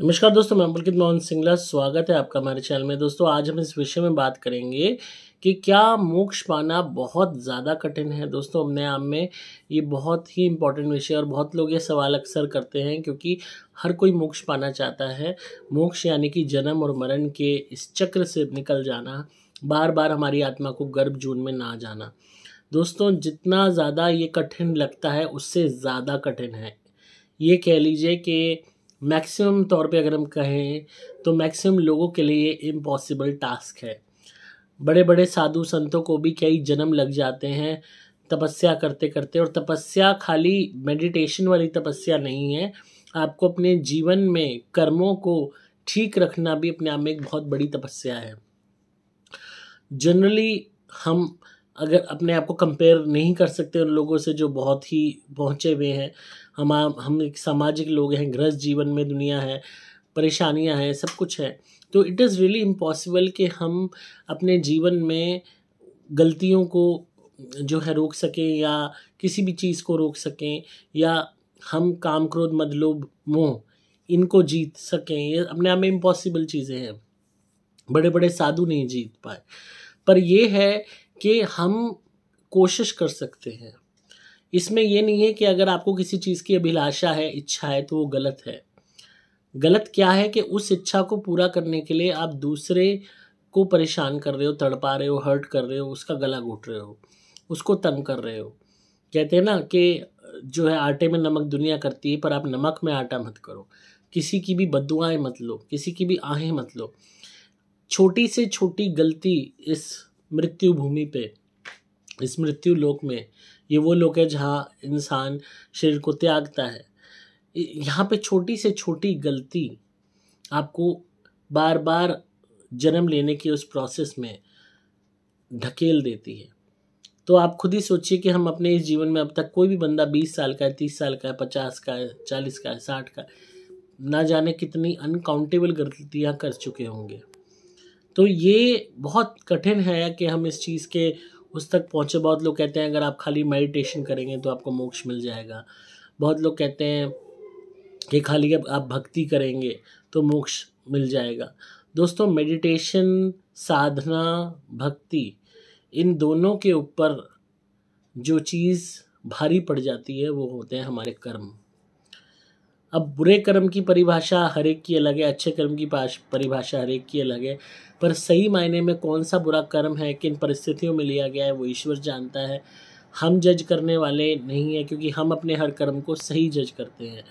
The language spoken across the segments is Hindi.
नमस्कार दोस्तों, मैं पुलकित मोहन सिंगला स्वागत है आपका हमारे चैनल में। दोस्तों, आज हम इस विषय में बात करेंगे कि क्या मोक्ष पाना बहुत ज़्यादा कठिन है। दोस्तों, अपने आप में ये बहुत ही इम्पोर्टेंट विषय और बहुत लोग ये सवाल अक्सर करते हैं, क्योंकि हर कोई मोक्ष पाना चाहता है। मोक्ष यानी कि जन्म और मरण के इस चक्र से निकल जाना, बार बार हमारी आत्मा को गर्भ जून में ना जाना। दोस्तों, जितना ज़्यादा ये कठिन लगता है उससे ज़्यादा कठिन है। ये कह लीजिए कि मैक्सिमम तौर पे अगर हम कहें तो मैक्सिमम लोगों के लिए इम्पॉसिबल टास्क है। बड़े बड़े साधु संतों को भी कई जन्म लग जाते हैं तपस्या करते करते। और तपस्या खाली मेडिटेशन वाली तपस्या नहीं है, आपको अपने जीवन में कर्मों को ठीक रखना भी अपने आप में एक बहुत बड़ी तपस्या है। जनरली हम अगर अपने आप को कंपेयर नहीं कर सकते उन लोगों से जो बहुत ही पहुँचे हुए हैं। हम एक सामाजिक लोग हैं, गृहस्थ जीवन में दुनिया है, परेशानियां हैं, सब कुछ है। तो इट इज़ रियली इम्पॉसिबल कि हम अपने जीवन में गलतियों को जो है रोक सकें, या किसी भी चीज़ को रोक सकें, या हम काम क्रोध मद लोभ मोह इनको जीत सकें। ये अपने आप में इम्पॉसिबल चीज़ें हैं। बड़े बड़े साधु नहीं जीत पाए, पर यह है कि हम कोशिश कर सकते हैं। इसमें यह नहीं है कि अगर आपको किसी चीज़ की अभिलाषा है, इच्छा है, तो वो गलत है। गलत क्या है कि उस इच्छा को पूरा करने के लिए आप दूसरे को परेशान कर रहे हो, तड़पा रहे हो, हर्ट कर रहे हो, उसका गला घोट रहे हो, उसको तंग कर रहे हो। कहते हैं ना कि जो है आटे में नमक दुनिया करती है, पर आप नमक में आटा मत करो। किसी की भी बद्दुआएं मत लो, किसी की भी आहें मत लो। छोटी से छोटी गलती इस मृत्यु भूमि पे, इस मृत्यु लोक में, ये वो लोक है जहाँ इंसान शरीर को त्यागता है। यहाँ पे छोटी से छोटी गलती आपको बार बार जन्म लेने की उस प्रोसेस में ढकेल देती है। तो आप खुद ही सोचिए कि हम अपने इस जीवन में अब तक कोई भी बंदा 20 साल का है, 30 साल का है, 50 का है, 40 का है, 60 का है, ना जाने कितनी अनकाउंटेबल गलतियाँ कर चुके होंगे। तो ये बहुत कठिन है कि हम इस चीज़ के उस तक पहुँचे। बहुत लोग कहते हैं अगर आप खाली मेडिटेशन करेंगे तो आपको मोक्ष मिल जाएगा। बहुत लोग कहते हैं कि खाली अब आप भक्ति करेंगे तो मोक्ष मिल जाएगा। दोस्तों, मेडिटेशन, साधना, भक्ति, इन दोनों के ऊपर जो चीज़ भारी पड़ जाती है वो होते हैं हमारे कर्म। अब बुरे कर्म की परिभाषा हर एक की अलग है, अच्छे कर्म की परिभाषा हर एक की अलग है, पर सही मायने में कौन सा बुरा कर्म है, किन परिस्थितियों में लिया गया है, वो ईश्वर जानता है। हम जज करने वाले नहीं हैं, क्योंकि हम अपने हर कर्म को सही जज करते हैं।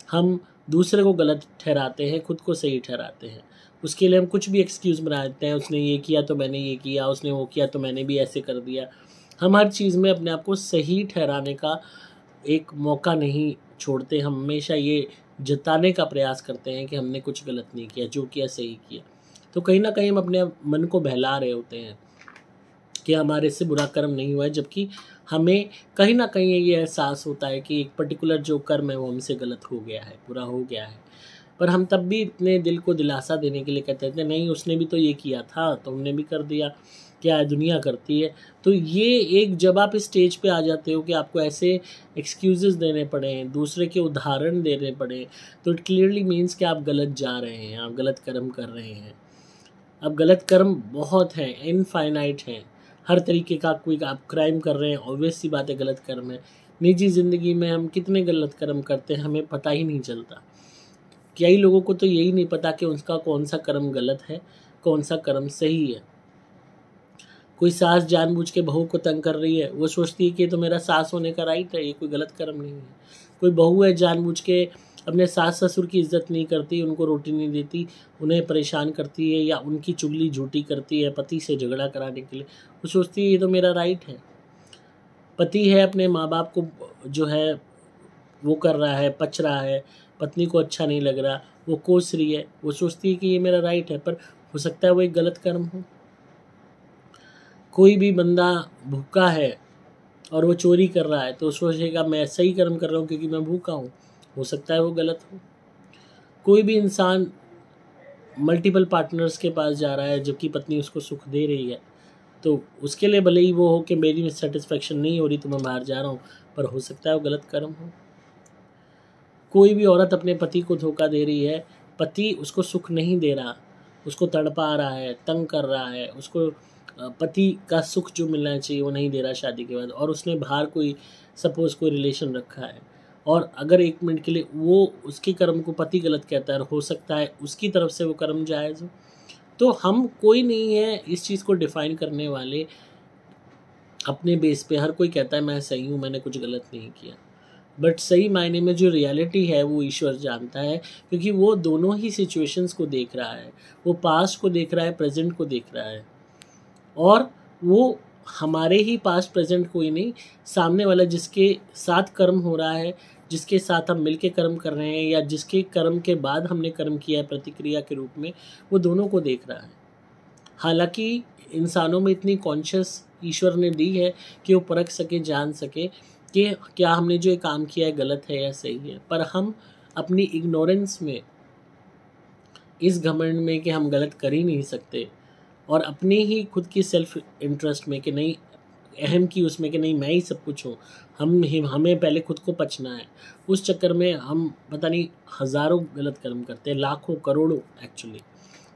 हम दूसरे को गलत ठहराते हैं, खुद को सही ठहराते हैं। उसके लिए हम कुछ भी एक्सक्यूज़ बना देते हैं। उसने ये किया तो मैंने ये किया, उसने वो किया तो मैंने भी ऐसे कर दिया। हम हर चीज़ में अपने आप को सही ठहराने का एक मौका नहीं छोड़ते। हम हमेशा ये जताने का प्रयास करते हैं कि हमने कुछ गलत नहीं किया, जो किया सही किया। तो कहीं ना कहीं हम अपने मन को बहला रहे होते हैं कि हमारे से बुरा कर्म नहीं हुआ है, जबकि हमें कहीं ना कहीं ये एहसास होता है कि एक पर्टिकुलर जो कर्म है वो हमसे गलत हो गया है, बुरा हो गया है। पर हम तब भी अपने दिल को दिलासा देने के लिए कहते थे नहीं, उसने भी तो ये किया था, तुमने भी कर दिया, क्या है दुनिया करती है। तो ये एक जब आप इस स्टेज पे आ जाते हो कि आपको ऐसे एक्सक्यूज़ेस देने पड़े, दूसरे के उदाहरण देने पड़े, तो इट क्लियरली मीन्स कि आप गलत जा रहे हैं, आप गलत कर्म कर रहे हैं। अब गलत कर्म बहुत हैं, इनफाइनाइट हैं, हर तरीके का। कोई आप क्राइम कर रहे हैं, ऑब्वियस सी बात है गलत कर्म है। निजी ज़िंदगी में हम कितने गलत कर्म करते हैं हमें पता ही नहीं चलता। कई लोगों को तो यही नहीं पता कि उसका कौन सा कर्म गलत है, कौन सा कर्म सही है। कोई सास जानबूझ के बहू को तंग कर रही है, वो सोचती है कि तो मेरा सास होने का राइट है, ये कोई गलत कर्म नहीं है। कोई बहू है जानबूझ के अपने सास ससुर की इज्जत नहीं करती, उनको रोटी नहीं देती, उन्हें परेशान करती है, या उनकी चुगली झूठी करती है पति से झगड़ा कराने के लिए, वो सोचती है ये तो मेरा राइट है। पति है अपने माँ बाप को जो है वो कर रहा है, पच रहा है, पत्नी को अच्छा नहीं लग रहा, वो कोस रही है, वो सोचती है कि ये मेरा राइट है, पर हो सकता है वो एक गलत कर्म हो। कोई भी बंदा भूखा है और वो चोरी कर रहा है तो सोचेगा मैं सही कर्म कर रहा हूँ क्योंकि मैं भूखा हूँ, हो सकता है वो गलत हो। कोई भी इंसान मल्टीपल पार्टनर्स के पास जा रहा है जबकि पत्नी उसको सुख दे रही है, तो उसके लिए भले ही वो हो कि मेरी सेटिस्फेक्शन नहीं हो रही तो मैं बाहर जा रहा हूँ, पर हो सकता है वो गलत कर्म हो। कोई भी औरत अपने पति को धोखा दे रही है पति उसको सुख नहीं दे रहा, उसको तड़पा रहा है, तंग कर रहा है, उसको पति का सुख जो मिलना चाहिए वो नहीं दे रहा शादी के बाद, और उसने बाहर कोई सपोज़ कोई रिलेशन रखा है, और अगर 1 मिनट के लिए वो उसके कर्म को पति गलत कहता है और हो सकता है उसकी तरफ से वो कर्म जायज़ हो, तो हम कोई नहीं है इस चीज़ को डिफ़ाइन करने वाले। अपने बेस पे हर कोई कहता है मैं सही हूँ, मैंने कुछ गलत नहीं किया, बट सही मायने में जो रियलिटी है वो ईश्वर जानता है, क्योंकि वो दोनों ही सिचुएशंस को देख रहा है, वो पास्ट को देख रहा है, प्रेजेंट को देख रहा है, और वो हमारे ही पास्ट प्रेजेंट कोई नहीं, सामने वाला जिसके साथ कर्म हो रहा है, जिसके साथ हम मिलके कर्म कर रहे हैं, या जिसके कर्म के बाद हमने कर्म किया है प्रतिक्रिया के रूप में, वो दोनों को देख रहा है। हालांकि इंसानों में इतनी कॉन्शियस ईश्वर ने दी है कि वो परख सके, जान सके कि क्या हमने जो ये काम किया है गलत है या सही है, पर हम अपनी इग्नोरेंस में, इस घमंड में कि हम गलत कर ही नहीं सकते, और अपनी ही खुद की सेल्फ इंटरेस्ट में कि नहीं, अहम की उसमें कि नहीं मैं ही सब कुछ हूँ, हमें पहले खुद को पचना है, उस चक्कर में हम पता नहीं हज़ारों गलत कर्म करते हैं, लाखों करोड़ों एक्चुअली।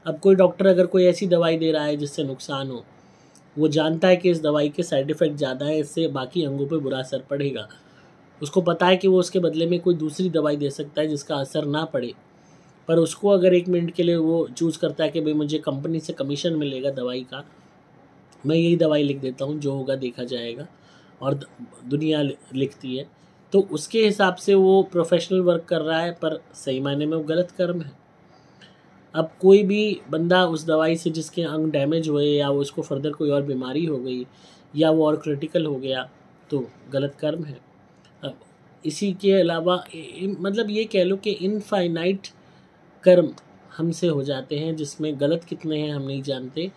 अब कोई डॉक्टर अगर कोई ऐसी दवाई दे रहा है जिससे नुकसान हो, वो जानता है कि इस दवाई के साइड इफ़ेक्ट ज़्यादा है, इससे बाकी अंगों पे बुरा असर पड़ेगा, उसको पता है कि वो उसके बदले में कोई दूसरी दवाई दे सकता है जिसका असर ना पड़े, पर उसको अगर 1 मिनट के लिए वो चूज़ करता है कि भाई मुझे कंपनी से कमीशन मिलेगा दवाई का, मैं यही दवाई लिख देता हूँ, जो होगा देखा जाएगा, और दुनिया लिखती है, तो उसके हिसाब से वो प्रोफेशनल वर्क कर रहा है, पर सही मायने में वो गलत कर्म है। अब कोई भी बंदा उस दवाई से जिसके अंग डैमेज हुए, या वो उसको फर्दर कोई और बीमारी हो गई, या वो और क्रिटिकल हो गया, तो गलत कर्म है। अब इसी के अलावा मतलब ये कह लो कि इनफाइनाइट कर्म हमसे हो जाते हैं, जिसमें गलत कितने हैं हम नहीं जानते,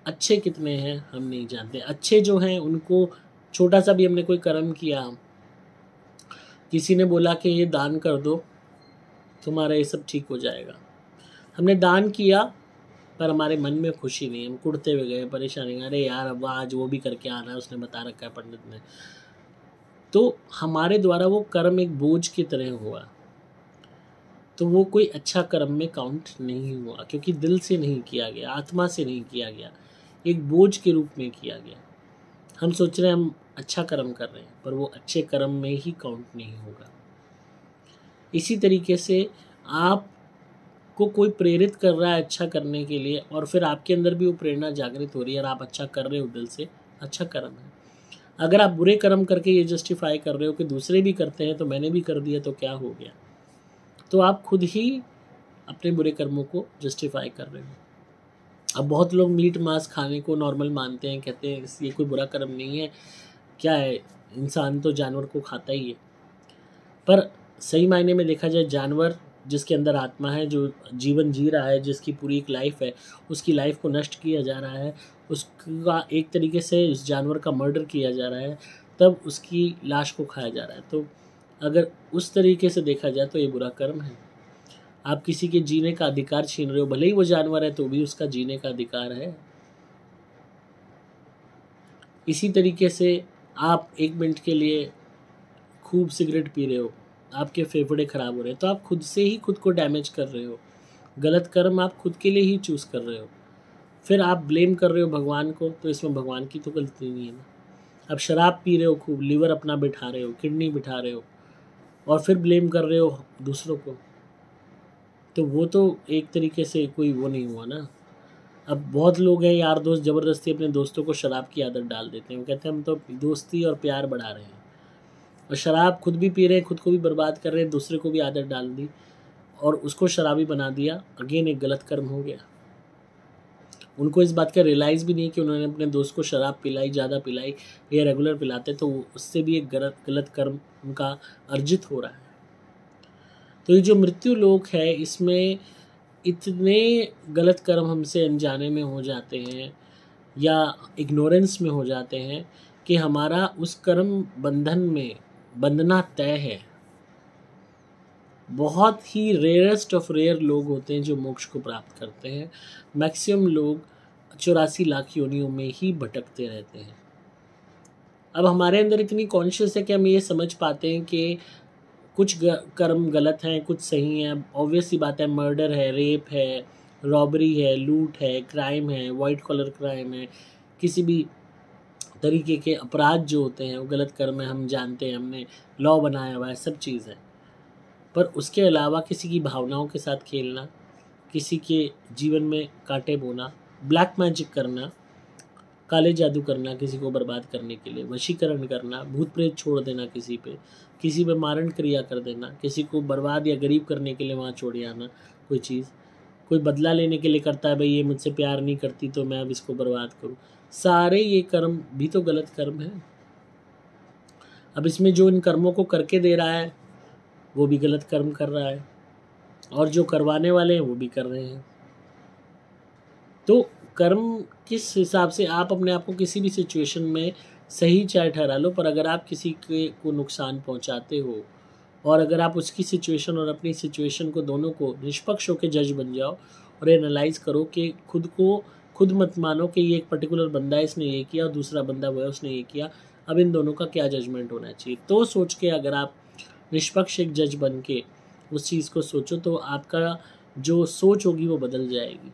अच्छे कितने हैं हम नहीं जानते। अच्छे जो हैं उनको छोटा सा भी हमने कोई कर्म किया, किसी ने बोला कि ये दान कर दो तुम्हारा ये सब ठीक हो जाएगा, हमने दान किया पर हमारे मन में खुशी नहीं, हम कुड़ते हुए गए, परेशानी, अरे यार अब आज वो भी करके आना है, उसने बता रखा है पंडित ने, तो हमारे द्वारा वो कर्म एक बोझ की तरह हुआ, तो वो कोई अच्छा कर्म में काउंट नहीं हुआ, क्योंकि दिल से नहीं किया गया, आत्मा से नहीं किया गया, एक बोझ के रूप में किया गया। हम सोच रहे हैं हम अच्छा कर्म कर रहे हैं, पर वो अच्छे कर्म में ही काउंट नहीं होगा। इसी तरीके से आप को कोई प्रेरित कर रहा है अच्छा करने के लिए, और फिर आपके अंदर भी वो प्रेरणा जागृत हो रही है और आप अच्छा कर रहे हो दिल से, अच्छा कर्म है। अगर आप बुरे कर्म करके ये जस्टिफाई कर रहे हो कि दूसरे भी करते हैं तो मैंने भी कर दिया तो क्या हो गया, तो आप खुद ही अपने बुरे कर्मों को जस्टिफाई कर रहे हो। अब बहुत लोग मीट मांस खाने को नॉर्मल मानते हैं, कहते हैं ये कोई बुरा कर्म नहीं है, क्या है, इंसान तो जानवर को खाता ही है, पर सही मायने में देखा जाए जानवर जिसके अंदर आत्मा है, जो जीवन जी रहा है, जिसकी पूरी एक लाइफ है, उसकी लाइफ को नष्ट किया जा रहा है, उसका एक तरीके से उस जानवर का मर्डर किया जा रहा है, तब उसकी लाश को खाया जा रहा है। तो अगर उस तरीके से देखा जाए तो ये बुरा कर्म है। आप किसी के जीने का अधिकार छीन रहे हो, भले ही वो जानवर है तो भी उसका जीने का अधिकार है। इसी तरीके से आप 1 मिनट के लिए खूब सिगरेट पी रहे हो, आपके फेफड़े ख़राब हो रहे हैं, तो आप खुद से ही खुद को डैमेज कर रहे हो, गलत कर्म आप खुद के लिए ही चूज़ कर रहे हो। फिर आप ब्लेम कर रहे हो भगवान को, तो इसमें भगवान की तो गलती नहीं है ना। अब शराब पी रहे हो खूब, लीवर अपना बिठा रहे हो, किडनी बिठा रहे हो, और फिर ब्लेम कर रहे हो दूसरों को, तो वो तो एक तरीके से कोई वो नहीं हुआ ना। अब बहुत लोग हैं यार दोस्त ज़बरदस्ती अपने दोस्तों को शराब की आदत डाल देते हैं, वो कहते हैं हम तो दोस्ती और प्यार बढ़ा रहे हैं, और शराब खुद भी पी रहे हैं, खुद को भी बर्बाद कर रहे हैं, दूसरे को भी आदत डाल दी और उसको शराबी बना दिया, अगेन एक गलत कर्म हो गया। उनको इस बात का रियलाइज़ भी नहीं कि उन्होंने अपने दोस्त को शराब पिलाई, ज़्यादा पिलाई या रेगुलर पिलाते तो उससे भी एक गलत कर्म उनका अर्जित हो रहा है। तो ये जो मृत्यु लोक है, इसमें इतने गलत कर्म हमसे अनजाने में हो जाते हैं या इग्नोरेंस में हो जाते हैं कि हमारा उस कर्म बंधन में बंधना तय है। बहुत ही रेयरेस्ट ऑफ रेयर लोग होते हैं जो मोक्ष को प्राप्त करते हैं। मैक्सिमम लोग 84 लाख योनियों में ही भटकते रहते हैं। अब हमारे अंदर इतनी कॉन्शियस है कि हम ये समझ पाते हैं कि कुछ कर्म गलत हैं, कुछ सही हैं। ऑब्वियस सी बात है, मर्डर है, रेप है, रॉबरी है, लूट है, क्राइम है, वाइट कॉलर क्राइम है, किसी भी तरीके के अपराध जो होते हैं वो गलत कर्म है, हम जानते हैं, हमने लॉ बनाया हुआ है, सब चीज़ है। पर उसके अलावा किसी की भावनाओं के साथ खेलना, किसी के जीवन में कांटे बोना, ब्लैक मैजिक करना, काले जादू करना किसी को बर्बाद करने के लिए, वशीकरण करना, भूत प्रेत छोड़ देना किसी पे मारण क्रिया कर देना, किसी को बर्बाद या गरीब करने के लिए वहाँ छोड़ आना, कोई चीज़, कोई बदला लेने के लिए करता है, भाई ये मुझसे प्यार नहीं करती तो मैं अब इसको बर्बाद करूँ, सारे ये कर्म भी तो गलत कर्म है। अब इसमें जो इन कर्मों को करके दे रहा है वो भी गलत कर्म कर रहा है, और जो करवाने वाले हैं वो भी कर रहे हैं। तो कर्म किस हिसाब से आप अपने आप को किसी भी सिचुएशन में सही चाहे ठहरा लो, पर अगर आप किसी के को नुकसान पहुंचाते हो, और अगर आप उसकी सिचुएशन और अपनी सिचुएशन को दोनों को निष्पक्ष होकर जज बन जाओ और एनालाइज करो कि खुद मत मानो कि ये एक पर्टिकुलर बंदा है, इसने ये किया, और दूसरा बंदा वो है, उसने ये किया, अब इन दोनों का क्या जजमेंट होना चाहिए। तो सोच के अगर आप निष्पक्ष एक जज बन के उस चीज़ को सोचो तो आपका जो सोच होगी वो बदल जाएगी।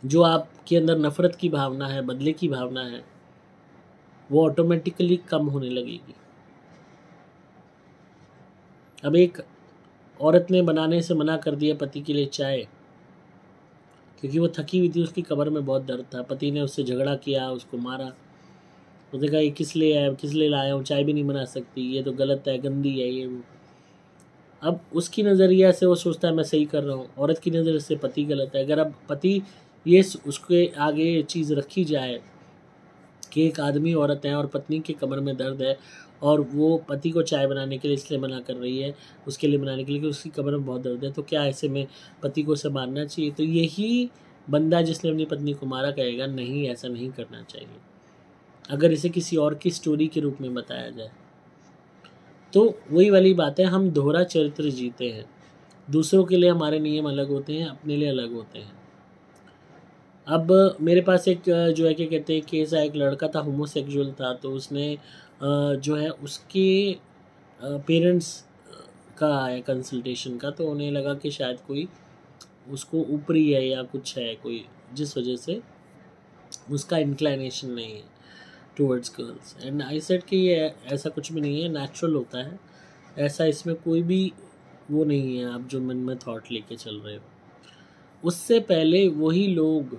जो आपके अंदर नफ़रत की भावना है, बदले की भावना है, वो ऑटोमेटिकली कम होने लगेगी। अब एक औरत ने बनाने से मना कर दिया पति के लिए चाय, क्योंकि वो थकी हुई थी, उसकी कमर में बहुत दर्द था। पति ने उससे झगड़ा किया, उसको मारा। उसने कहा ये किस लिए लाया हूँ, चाय भी नहीं बना सकती, ये तो गलत है, गंदी है ये वो। अब उसकी नज़रिया से वो सोचता है मैं सही कर रहा हूँ, औरत की नज़र से पति गलत है। अगर अब पति ये उसके आगे ये चीज़ रखी जाए कि एक आदमी औरत है और पत्नी के कमर में दर्द है, और वो पति को चाय बनाने के लिए इसलिए मना कर रही है, उसके लिए बनाने के लिए कि उसकी कमर में बहुत दर्द है, तो क्या ऐसे में पति को उसे मारना चाहिए? तो यही बंदा जिसने अपनी पत्नी को मारा कहेगा नहीं, ऐसा नहीं करना चाहिए, अगर इसे किसी और की स्टोरी के रूप में बताया जाए। तो वही वाली बात है, हम दोहरा चरित्र जीते हैं। दूसरों के लिए हमारे नियम अलग होते हैं, अपने लिए अलग होते हैं। अब मेरे पास एक जो है क्या कहते हैं केस है, एक लड़का था, होमोसेक्सुअल था, तो उसने जो है उसके पेरेंट्स का आया कंसल्टेशन का, तो उन्हें लगा कि शायद कोई उसको ऊपरी है या कुछ है कोई, जिस वजह से उसका इंक्लाइनेशन नहीं है towards girls. And I said कि ये ऐसा कुछ भी नहीं है, नेचुरल होता है, ऐसा इसमें कोई भी वो नहीं है आप जो मन में थॉट लेके चल रहे हो। उससे पहले वही लोग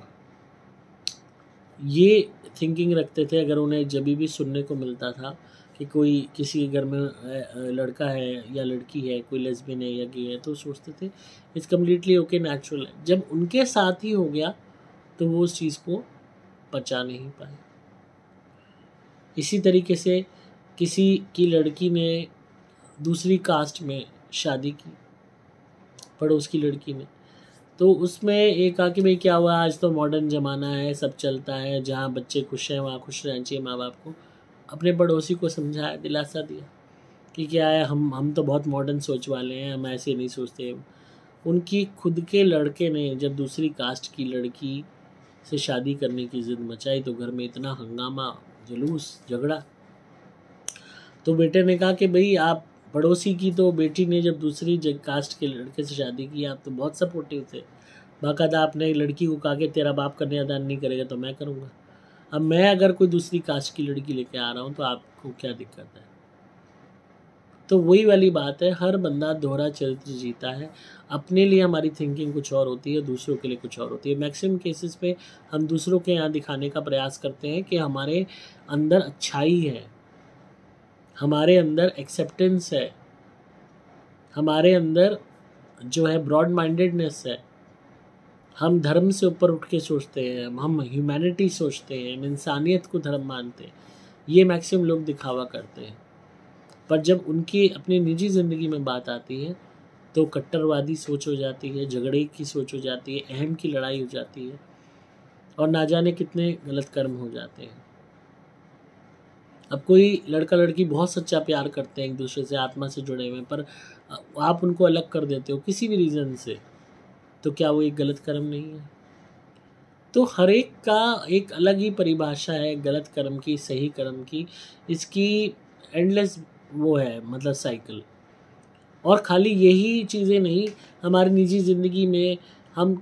ये थिंकिंग रखते थे, अगर उन्हें जब भी सुनने को मिलता था कि कोई किसी के घर में लड़का है या लड़की है, कोई लेस्बियन है या गे है, तो सोचते थे इट्स कम्प्लीटली ओके, नेचुरल है। जब उनके साथ ही हो गया तो वो उस चीज़ को पचा नहीं पाए। इसी तरीके से किसी की लड़की ने दूसरी कास्ट में शादी की, पड़ोस की लड़की ने, तो उसमें एक कहा कि भाई क्या हुआ, आज तो मॉडर्न ज़माना है, सब चलता है, जहाँ बच्चे खुश हैं वहाँ खुश रहना चाहिए। माँ बाप को अपने पड़ोसी को समझाया, दिलासा दिया कि क्या है, हम तो बहुत मॉडर्न सोच वाले हैं, हम ऐसे नहीं सोचते। उनकी खुद के लड़के ने जब दूसरी कास्ट की लड़की से शादी करने की ज़िद मचाई तो घर में इतना हंगामा, जुलूस, झगड़ा। तो बेटे ने कहा कि भाई आप पड़ोसी की तो बेटी ने जब दूसरी कास्ट के लड़के से शादी की, आप तो बहुत सपोर्टिव थे, बाकायदा आपने लड़की को कहा कि तेरा बाप कन्यादान नहीं करेगा तो मैं करूँगा। अब मैं अगर कोई दूसरी कास्ट की लड़की लेके आ रहा हूँ तो आपको क्या दिक्कत है? तो वही वाली बात है, हर बंदा दोहरा चरित्र जीता है। अपने लिए हमारी थिंकिंग कुछ और होती है, दूसरों के लिए कुछ और होती है। मैक्सिमम केसेस पे हम दूसरों के यहाँ दिखाने का प्रयास करते हैं कि हमारे अंदर अच्छाई है, हमारे अंदर एक्सेप्टेंस है, हमारे अंदर जो है ब्रॉड माइंडेडनेस है, हम धर्म से ऊपर उठ के सोचते हैं, हम ह्यूमैनिटी सोचते हैं, हम इंसानियत को धर्म मानते हैं। ये मैक्सिमम लोग दिखावा करते हैं, पर जब उनकी अपनी निजी ज़िंदगी में बात आती है तो कट्टरवादी सोच हो जाती है, झगड़े की सोच हो जाती है, अहम की लड़ाई हो जाती है, और ना जाने कितने गलत कर्म हो जाते हैं। अब कोई लड़का लड़की बहुत सच्चा प्यार करते हैं, एक दूसरे से आत्मा से जुड़े हुए, पर आप उनको अलग कर देते हो किसी भी रीज़न से, तो क्या वो एक गलत कर्म नहीं है? तो हर एक का एक अलग ही परिभाषा है गलत कर्म की, सही कर्म की। इसकी एंडलेस वो है मतलब साइकिल। और खाली यही चीज़ें नहीं, हमारी निजी ज़िंदगी में हम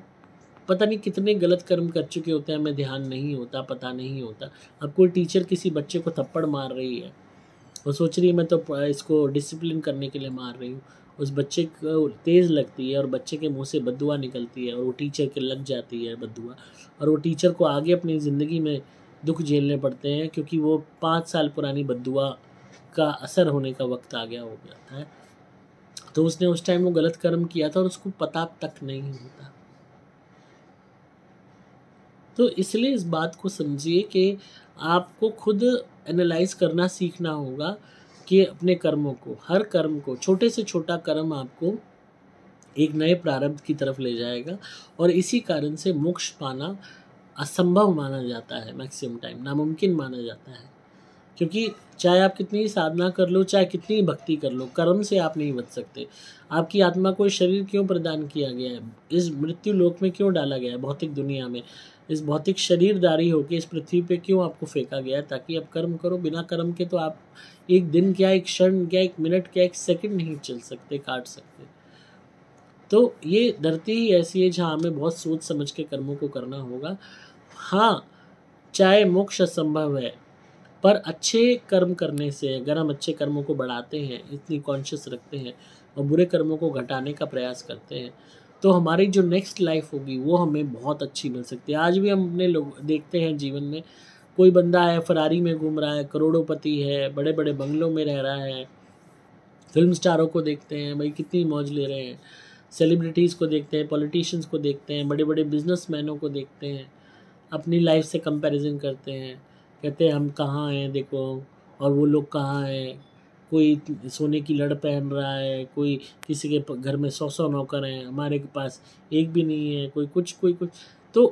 पता नहीं कितने गलत कर्म कर चुके होते हैं, हमें ध्यान नहीं होता, पता नहीं होता। अब कोई टीचर किसी बच्चे को थप्पड़ मार रही है, वो सोच रही है मैं तो इसको डिसिप्लिन करने के लिए मार रही हूँ, उस बच्चे को तेज़ लगती है और बच्चे के मुंह से बद्दुआ निकलती है और वो टीचर के लग जाती है बद्दुआ, और वो टीचर को आगे अपनी ज़िंदगी में दुख झेलने पड़ते हैं, क्योंकि वो 5 साल पुरानी बद्दुआ का असर होने का वक्त आ गया हो गया है। तो उसने उस टाइम वो गलत कर्म किया था और उसको पता तक नहीं होता। तो इसलिए इस बात को समझिए कि आपको खुद एनालाइज करना सीखना होगा कि अपने कर्मों को, हर कर्म को, छोटे से छोटा कर्म आपको एक नए प्रारब्ध की तरफ ले जाएगा, और इसी कारण से मोक्ष पाना असंभव माना जाता है, मैक्सिमम टाइम नामुमकिन माना जाता है। क्योंकि चाहे आप कितनी साधना कर लो, चाहे कितनी भक्ति कर लो, कर्म से आप नहीं बच सकते। आपकी आत्मा को शरीर क्यों प्रदान किया गया है, इस मृत्यु लोक में क्यों डाला गया है, भौतिक दुनिया में, इस भौतिक शरीरधारी होकर इस पृथ्वी पे क्यों आपको फेंका गया है, ताकि आप कर्म करो। बिना कर्म के तो आप एक दिन क्या, एक क्षण क्या, एक मिनट क्या, एक सेकंड नहीं चल सकते, काट सकते। तो ये धरती ही ऐसी है जहाँ हमें बहुत सोच समझ के कर्मों को करना होगा। हाँ, चाहे मोक्ष असंभव है, पर अच्छे कर्म करने से, अगर हम अच्छे कर्मों को बढ़ाते हैं, इतनी कॉन्शियस रखते हैं और बुरे कर्मों को घटाने का प्रयास करते हैं, तो हमारी जो नेक्स्ट लाइफ होगी वो हमें बहुत अच्छी मिल सकती है। आज भी हम अपने लोग देखते हैं जीवन में, कोई बंदा है फरारी में घूम रहा है, करोड़ोंपति है, बड़े बड़े बंगलों में रह रहा है, फिल्म स्टारों को देखते हैं भाई कितनी मौज ले रहे हैं, सेलिब्रिटीज़ को देखते हैं, पॉलिटिशियंस को देखते हैं, बड़े बड़े बिजनेसमैनों को देखते हैं, अपनी लाइफ से कंपैरिजन करते हैं, कहते हैं हम कहाँ हैं देखो, और वो लोग कहाँ हैं। कोई सोने की लड़ पहन रहा है, कोई किसी के घर में 100 नौकर हैं, हमारे के पास एक भी नहीं है। कोई कुछ, कोई कुछ। तो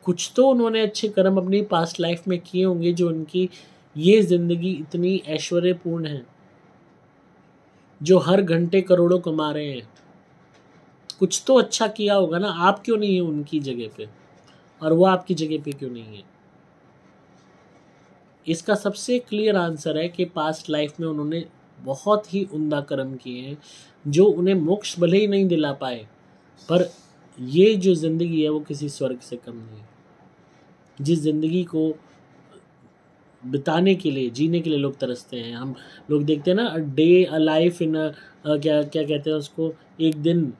कुछ तो उन्होंने अच्छे कर्म अपनी पास्ट लाइफ में किए होंगे जो उनकी ये ज़िंदगी इतनी ऐश्वर्यपूर्ण है, जो हर घंटे करोड़ों कमा रहे हैं। कुछ तो अच्छा किया होगा ना। आप क्यों नहीं है उनकी जगह पे, और वो आपकी जगह पे क्यों नहीं है? इसका सबसे क्लियर आंसर है कि पास्ट लाइफ में उन्होंने बहुत ही उम्दा कर्म किए हैं, जो उन्हें मोक्ष भले ही नहीं दिला पाए, पर ये जो ज़िंदगी है वो किसी स्वर्ग से कम नहीं। जिस ज़िंदगी को बिताने के लिए, जीने के लिए लोग तरसते हैं, हम लोग देखते हैं ना, a day a life in क्या क्या कहते हैं उसको, एक दिन,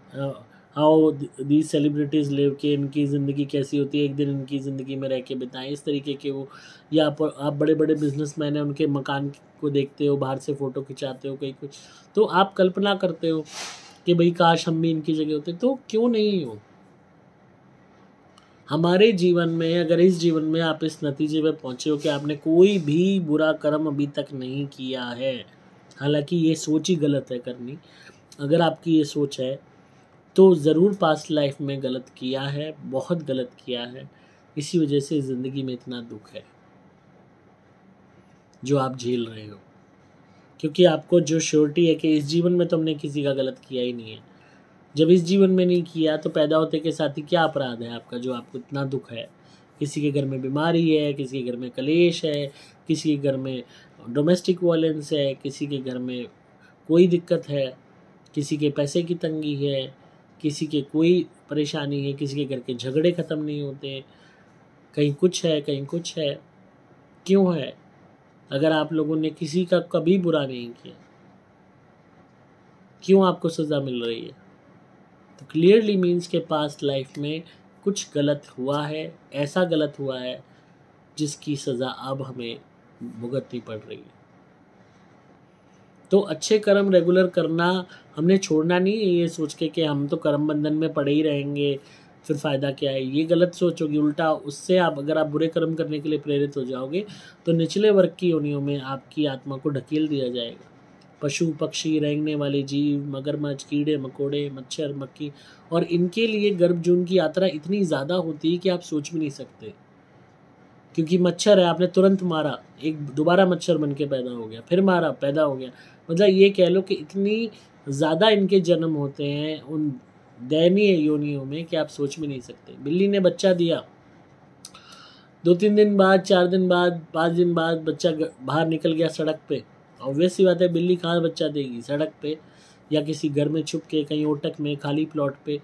हाउ दी सेलिब्रिटीज़ लिव, के इनकी ज़िंदगी कैसी होती है, एक दिन इनकी ज़िंदगी में रह के बिताएं, इस तरीके के वो। या आप बड़े बड़े बिजनेसमैन हैं, उनके मकान को देखते हो, बाहर से फ़ोटो खिंचाते हो, कहीं कुछ, तो आप कल्पना करते हो कि भाई काश हम भी इनकी जगह होते। तो क्यों नहीं हो? हमारे जीवन में, अगर इस जीवन में आप इस नतीजे पे पहुँचे हो कि आपने कोई भी बुरा कर्म अभी तक नहीं किया है, हालांकि ये सोच ही गलत है करनी, अगर आपकी ये सोच है तो ज़रूर पास्ट लाइफ में गलत किया है, बहुत गलत किया है। इसी वजह से ज़िंदगी में इतना दुख है जो आप झेल रहे हो, क्योंकि आपको जो श्योरिटी है कि इस जीवन में तो हमने किसी का गलत किया ही नहीं है। जब इस जीवन में नहीं किया तो पैदा होते के साथ ही क्या अपराध है आपका जो आपको इतना दुख है? किसी के घर में बीमारी है, किसी के घर में कलेश है, किसी के घर में डोमेस्टिक वायलेंस है, किसी के घर में कोई दिक्कत है, किसी के पैसे की तंगी है, किसी के कोई परेशानी है, किसी के घर के झगड़े ख़त्म नहीं होते, कहीं कुछ है, कहीं कुछ है। क्यों है? अगर आप लोगों ने किसी का कभी बुरा नहीं किया, क्यों आपको सज़ा मिल रही है? तो क्लियरली मीन्स के पास्ट लाइफ में कुछ गलत हुआ है, ऐसा गलत हुआ है जिसकी सज़ा अब हमें भुगतनी पड़ रही है। तो अच्छे कर्म रेगुलर करना हमने छोड़ना नहीं है ये सोच के कि हम तो कर्म बंधन में पड़े ही रहेंगे, फिर फ़ायदा क्या है? ये गलत सोच होगी। उल्टा उससे आप, अगर आप बुरे कर्म करने के लिए प्रेरित हो जाओगे तो निचले वर्ग की योनियों में आपकी आत्मा को ढकेल दिया जाएगा। पशु पक्षी, रेंगने वाले जीव, मगरमच्छ, कीड़े मकोड़े, मच्छर मक्खी, और इनके लिए गर्भ जून की यात्रा इतनी ज़्यादा होती है कि आप सोच भी नहीं सकते। क्योंकि मच्छर है, आपने तुरंत मारा, एक दोबारा मच्छर बन के पैदा हो गया, फिर मारा, पैदा हो गया। मतलब ये कह लो कि इतनी ज़्यादा इनके जन्म होते हैं उन दयनीय योनियों में कि आप सोच भी नहीं सकते। बिल्ली ने बच्चा दिया, 2-3 दिन बाद, 4 दिन बाद, 5 दिन बाद बच्चा बाहर निकल गया सड़क पे ऑब्वियस सी बात है, बिल्ली कहाँ बच्चा देगी? सड़क पे या किसी घर में छुप के, कहीं ओटक में, खाली प्लॉट पे।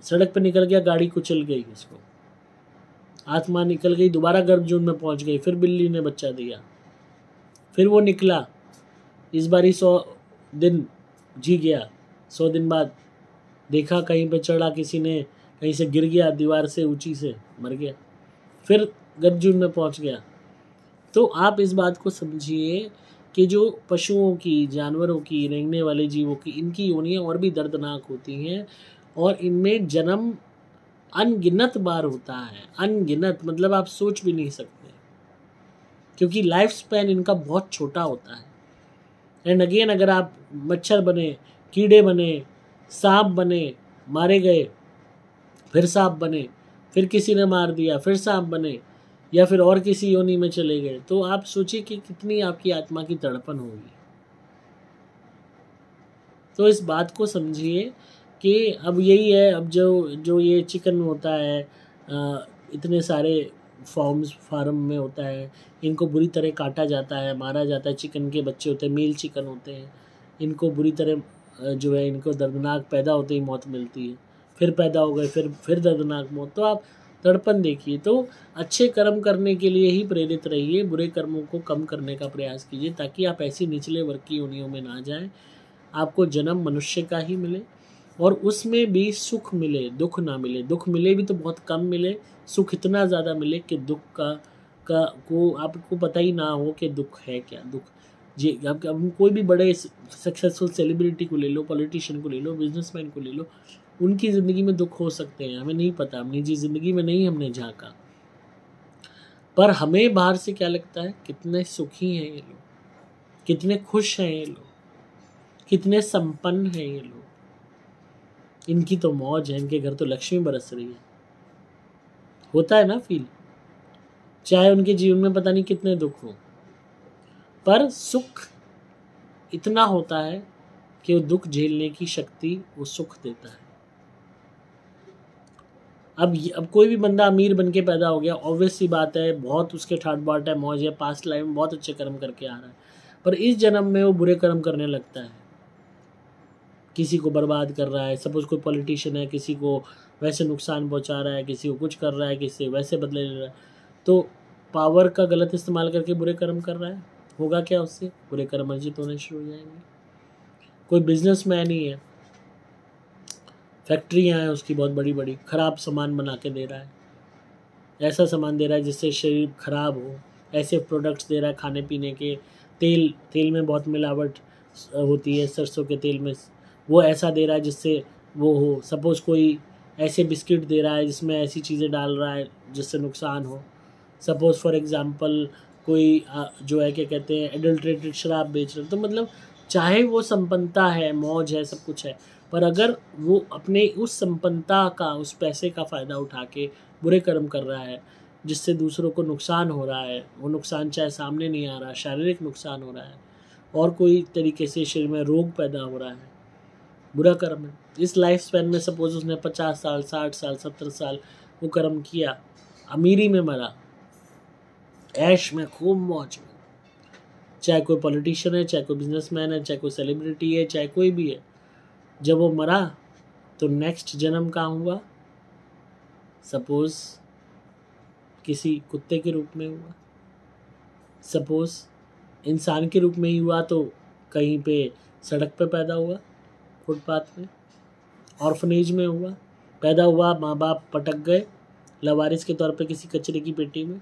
सड़क पे निकल गया, गाड़ी कुचल गई उसको, आत्मा निकल गई, दोबारा गर्भ जून में पहुंच गई, फिर बिल्ली ने बच्चा दिया, फिर वो निकला, इस बारी 100 दिन जी गया, 100 दिन बाद देखा कहीं पे चढ़ा, किसी ने कहीं से गिर गया दीवार से ऊंची से, मर गया, फिर गर्भ जून में पहुंच गया। तो आप इस बात को समझिए कि जो पशुओं की, जानवरों की, रेंगने वाले जीवों की, इनकी योनियाँ और भी दर्दनाक होती हैं और इनमें जन्म अनगिनत बार होता है, अनगिनत, मतलब आप सोच भी नहीं सकते, क्योंकि लाइफ स्पैन इनका बहुत छोटा होता है। एंड अगेन, अगर आप मच्छर बने, कीड़े बने, सांप बने, मारे गए, फिर सांप बने, फिर किसी ने मार दिया, फिर सांप बने, या फिर और किसी योनि में चले गए, तो आप सोचिए कि कितनी आपकी आत्मा की तड़पन होगी। तो इस बात को समझिए कि अब यही है, अब जो ये चिकन होता है, इतने सारे फार्म में होता है, इनको बुरी तरह काटा जाता है, मारा जाता है। चिकन के बच्चे होते हैं, मेल चिकन होते हैं, इनको बुरी तरह जो है, इनको दर्दनाक पैदा होते ही मौत मिलती है, फिर पैदा हो गए, फिर दर्दनाक मौत। तो आप तड़पन देखिए। तो अच्छे कर्म करने के लिए ही प्रेरित रहिए, बुरे कर्मों को कम करने का प्रयास कीजिए, ताकि आप ऐसी निचले वर्ग की योनियों में ना जाएं, आपको जन्म मनुष्य का ही मिले और उसमें भी सुख मिले, दुख ना मिले। दुख मिले भी तो बहुत कम मिले, सुख इतना ज़्यादा मिले कि दुख को आपको पता ही ना हो कि दुख है क्या। दुख जी, अब हम कोई भी बड़े सक्सेसफुल सेलिब्रिटी को ले लो, पॉलिटिशियन को ले लो, बिजनेसमैन को ले लो, उनकी ज़िंदगी में दुख हो सकते हैं, हमें नहीं पता, अपनी जी ज़िंदगी में नहीं हमने झांका, पर हमें बाहर से क्या लगता है, कितने सुखी हैं ये लोग, कितने खुश हैं ये लोग, कितने संपन्न हैं ये लोग, इनकी तो मौज है, इनके घर तो लक्ष्मी बरस रही है। होता है ना फील, चाहे उनके जीवन में पता नहीं कितने दुख हो, पर सुख इतना होता है कि वो दुख झेलने की शक्ति वो सुख देता है। अब कोई भी बंदा अमीर बन के पैदा हो गया, ऑब्वियस सी बात है, बहुत उसके ठाट बाट है, मौज है, पास्ट लाइफ में बहुत अच्छे कर्म करके आ रहा है, पर इस जन्म में वो बुरे कर्म करने लगता है, किसी को बर्बाद कर रहा है। सपोज कोई पॉलिटिशियन है, किसी को वैसे नुकसान पहुंचा रहा है, किसी को कुछ कर रहा है, किसी से वैसे बदले ले रहा है, तो पावर का गलत इस्तेमाल करके बुरे कर्म कर रहा है। होगा क्या उससे? बुरे कर्म अर्जित होने शुरू हो जाएंगे। कोई बिजनेसमैन ही है, फैक्ट्रियाँ हैं उसकी बहुत बड़ी बड़ी, ख़राब सामान बना के दे रहा है, ऐसा सामान दे रहा है जिससे शरीर खराब हो, ऐसे प्रोडक्ट्स दे रहा है खाने पीने के, तेल में बहुत मिलावट होती है, सरसों के तेल में, वो ऐसा दे रहा है जिससे वो हो। सपोज़ कोई ऐसे बिस्किट दे रहा है जिसमें ऐसी चीज़ें डाल रहा है जिससे नुकसान हो। सपोज़ फॉर एग्ज़ाम्पल कोई जो है क्या कहते हैं, एडल्ट्रेटेड शराब बेच रहे, तो मतलब चाहे वो संपन्नता है, मौज है, सब कुछ है, पर अगर वो अपने उस संपन्नता का, उस पैसे का फ़ायदा उठा के बुरे कर्म कर रहा है जिससे दूसरों को नुकसान हो रहा है, वो नुकसान चाहे सामने नहीं आ रहा, शारीरिक नुकसान हो रहा है और कोई तरीके से शरीर में रोग पैदा हो रहा है, बुरा कर्म है। इस लाइफ स्पैन में सपोज उसने 50 साल, 60 साल, 70 साल वो कर्म किया, अमीरी में मरा, ऐश में, खूब मौज में, चाहे कोई पॉलिटिशियन है, चाहे कोई बिजनेसमैन है, चाहे कोई सेलिब्रिटी है, चाहे कोई भी है, जब वो मरा तो नेक्स्ट जन्म कहाँ हुआ? सपोज किसी कुत्ते के रूप में हुआ, सपोज इंसान के रूप में ही हुआ तो कहीं पे सड़क पे पैदा हुआ, फुटपाथ में, ऑर्फनेज में हुआ, पैदा हुआ, माँ बाप पटक गए लवारिस के तौर पे किसी कचरे की पेटी में।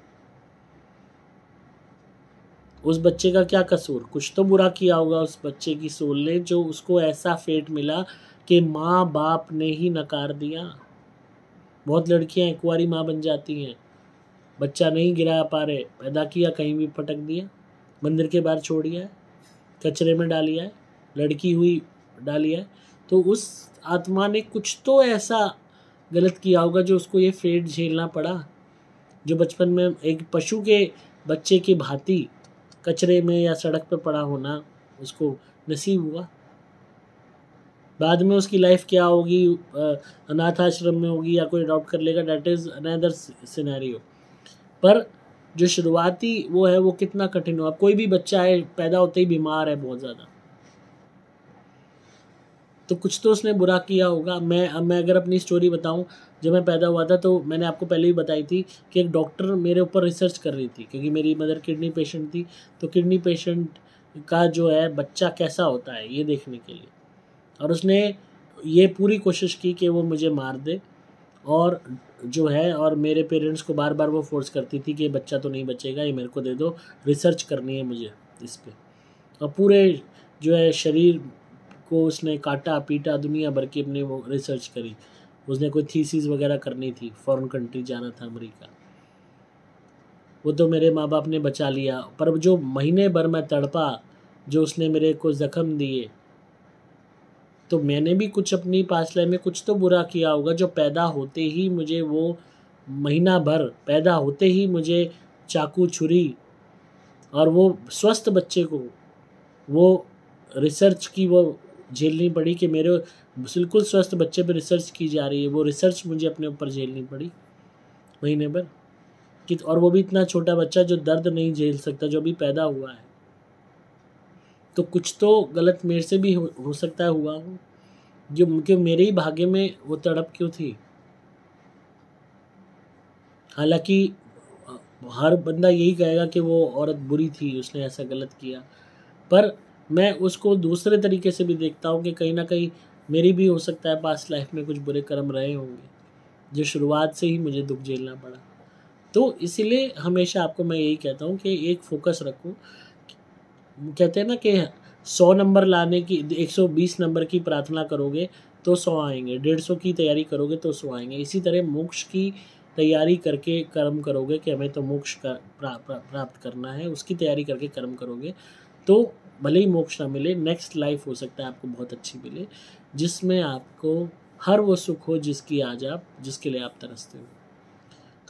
उस बच्चे का क्या कसूर? कुछ तो बुरा किया होगा उस बच्चे की सोल ने, जो उसको ऐसा फेट मिला कि माँ बाप ने ही नकार दिया। बहुत लड़कियां एक कुंवारी माँ बन जाती हैं, बच्चा नहीं गिरा पा रहे, पैदा किया, कहीं भी पटक दिया, मंदिर के बाहर छोड़ दिया है, कचरे में डालिया है, लड़की हुई डालिया है, तो उस आत्मा ने कुछ तो ऐसा गलत किया होगा जो उसको ये फेट झेलना पड़ा, जो बचपन में एक पशु के बच्चे की भांति कचरे में या सड़क पर पड़ा होना उसको नसीब हुआ। बाद में उसकी लाइफ क्या होगी, अनाथ आश्रम में होगी या कोई अडॉप्ट कर लेगा, डैट इज़ अनदर सिनेरियो। पर जो शुरुआती वो है वो कितना कठिन हो। अब कोई भी बच्चा है पैदा होते ही बीमार है बहुत ज़्यादा, तो कुछ तो उसने बुरा किया होगा। मैं अगर अपनी स्टोरी बताऊं, जब मैं पैदा हुआ था तो मैंने आपको पहले ही बताई थी कि एक डॉक्टर मेरे ऊपर रिसर्च कर रही थी, क्योंकि मेरी मदर किडनी पेशेंट थी। तो किडनी पेशेंट का जो है बच्चा कैसा होता है ये देखने के लिए, और उसने ये पूरी कोशिश की कि वो मुझे मार दे, और जो है और मेरे पेरेंट्स को बार बार वो फोर्स करती थी कि ये बच्चा तो नहीं बचेगा, ये मेरे को दे दो, रिसर्च करनी है मुझे इस पर। और पूरे जो है शरीर को उसने काटा पीटा, दुनिया भर की अपने वो रिसर्च करी। उसने कोई थीसिस वगैरह करनी थी, फॉरेन कंट्री जाना था, अमेरिका। वो तो मेरे माँ बाप ने बचा लिया, पर जो महीने भर मैं तड़पा, जो उसने मेरे को ज़ख्म दिए, तो मैंने भी कुछ अपनी पास्ट लाइफ में कुछ तो बुरा किया होगा, जो पैदा होते ही मुझे वो महीना भर पैदा होते ही मुझे चाकू छुरी, और वो स्वस्थ बच्चे को वो रिसर्च की वो झेलनी पड़ी कि मेरे बिल्कुल स्वस्थ बच्चे पे रिसर्च की जा रही है, वो रिसर्च मुझे अपने ऊपर झेलनी पड़ी महीने भर कि, और वो भी इतना छोटा बच्चा जो दर्द नहीं झेल सकता, जो अभी पैदा हुआ है। तो कुछ तो गलत मेरे से भी हो सकता है हुआ हो, जो मेरे ही भाग्य में वो तड़प क्यों थी। हालांकि हर बंदा यही कहेगा कि वो औरत बुरी थी, उसने ऐसा गलत किया, पर मैं उसको दूसरे तरीके से भी देखता हूँ कि कहीं ना कहीं मेरी भी हो सकता है पास्ट लाइफ में कुछ बुरे कर्म रहे होंगे, जो शुरुआत से ही मुझे दुख झेलना पड़ा। तो इसीलिए हमेशा आपको मैं यही कहता हूँ कि एक फोकस रखो। कहते हैं ना कि 100 नंबर लाने की, 120 नंबर की प्रार्थना करोगे तो 100 आएंगे, 150 की तैयारी करोगे तो 100 आएंगे। इसी तरह मोक्ष की तैयारी करके कर्म करोगे कि हमें तो मोक्ष का प्राप्त करना है, उसकी तैयारी करके कर्म करोगे तो भले ही मोक्ष ना मिले, नेक्स्ट लाइफ हो सकता है आपको बहुत अच्छी मिले, जिसमें आपको हर वो सुख हो जिसके लिए आप तरसते हो।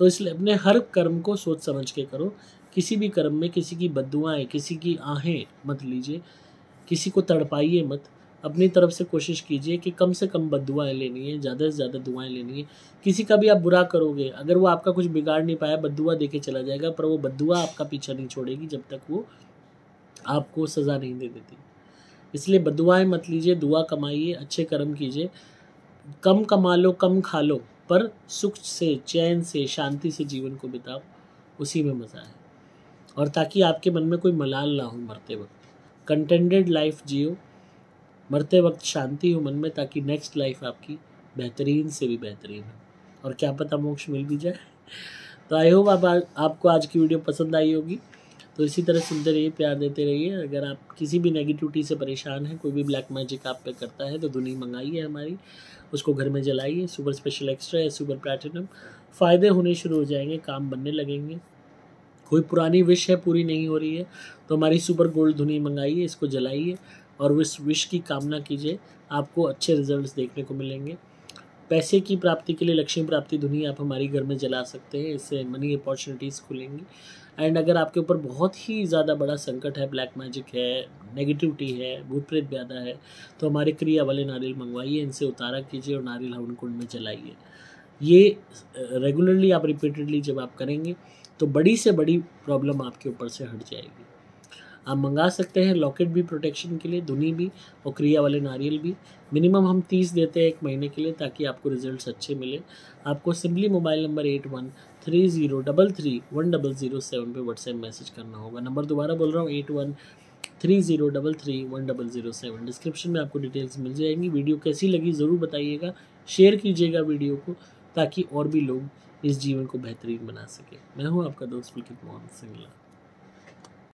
तो इसलिए अपने हर कर्म को सोच समझ के करो। किसी भी कर्म में किसी की बद्दुआएं, किसी की आहें मत लीजिए, किसी को तड़पाइए मत। अपनी तरफ से कोशिश कीजिए कि कम से कम बद्दुआएं लेनी है, ज़्यादा से ज़्यादा दुआएं लेनी है। किसी का भी आप बुरा करोगे, अगर वो आपका कुछ बिगाड़ नहीं पाया, बद्दुआ देके चला जाएगा, पर वो बद्दुआ आपका पीछा नहीं छोड़ेगी जब तक वो आपको सज़ा नहीं दे देती। इसलिए बद्दुआएं मत लीजिए, दुआ कमाइए, अच्छे कर्म कीजिए। कम कमा लो, कम खा लो, पर सुख से, चैन से, शांति से जीवन को बिताओ, उसी में मज़ा है। और ताकि आपके मन में कोई मलाल ना हो मरते वक्त, कंटेंटेड लाइफ जियो, मरते वक्त शांति हो मन में, ताकि नेक्स्ट लाइफ आपकी बेहतरीन से भी बेहतरीन हो, और क्या पता मोक्ष मिल भी जाए। तो आई होप आपको आज की वीडियो पसंद आई होगी। तो इसी तरह सुनते रहिए, प्यार देते रहिए। अगर आप किसी भी नेगेटिविटी से परेशान हैं, कोई भी ब्लैक मैजिक आप पे करता है, तो धुनी मंगाइए हमारी, उसको घर में जलाइए। सुपर स्पेशल एक्स्ट्रा या सुपर प्लैटिनम, फ़ायदे होने शुरू हो जाएंगे, काम बनने लगेंगे। कोई पुरानी विश है पूरी नहीं हो रही है, तो हमारी सुपर गोल्ड धुनी मंगाइए, इसको जलाइए और उस विश की कामना कीजिए, आपको अच्छे रिजल्ट्स देखने को मिलेंगे। पैसे की प्राप्ति के लिए लक्ष्मी प्राप्ति धुनी आप हमारी घर में जला सकते हैं, इससे मनी अपॉर्चुनिटीज़ खुलेंगी। एंड अगर आपके ऊपर बहुत ही ज़्यादा बड़ा संकट है, ब्लैक मैजिक है, नेगेटिविटी है, भूत प्रेत ब्यादा है, तो हमारे क्रिया वाले नारियल मंगवाइए, इनसे उतारा कीजिए और नारियल हवन कुंड में जलाइए। ये रेगुलरली आप रिपीटेडली जब आप करेंगे तो बड़ी से बड़ी प्रॉब्लम आपके ऊपर से हट जाएगी। आप मंगा सकते हैं लॉकेट भी प्रोटेक्शन के लिए, धुनी भी और क्रिया वाले नारियल भी। मिनिमम हम 30 देते हैं 1 महीने के लिए, ताकि आपको रिजल्ट्स अच्छे मिले। आपको सिंपली मोबाइल नंबर 8130331007 पे व्हाट्सएप मैसेज करना होगा। नंबर दोबारा बोल रहा हूँ, 8130331007। डिस्क्रिप्शन में आपको डिटेल्स मिल जाएंगी। वीडियो कैसी लगी ज़रूर बताइएगा, शेयर कीजिएगा वीडियो को, ताकि और भी लोग इस जीवन को बेहतरीन बना सके। मैं हूँ आपका दोस्त पुलकित मोहन सिंगला।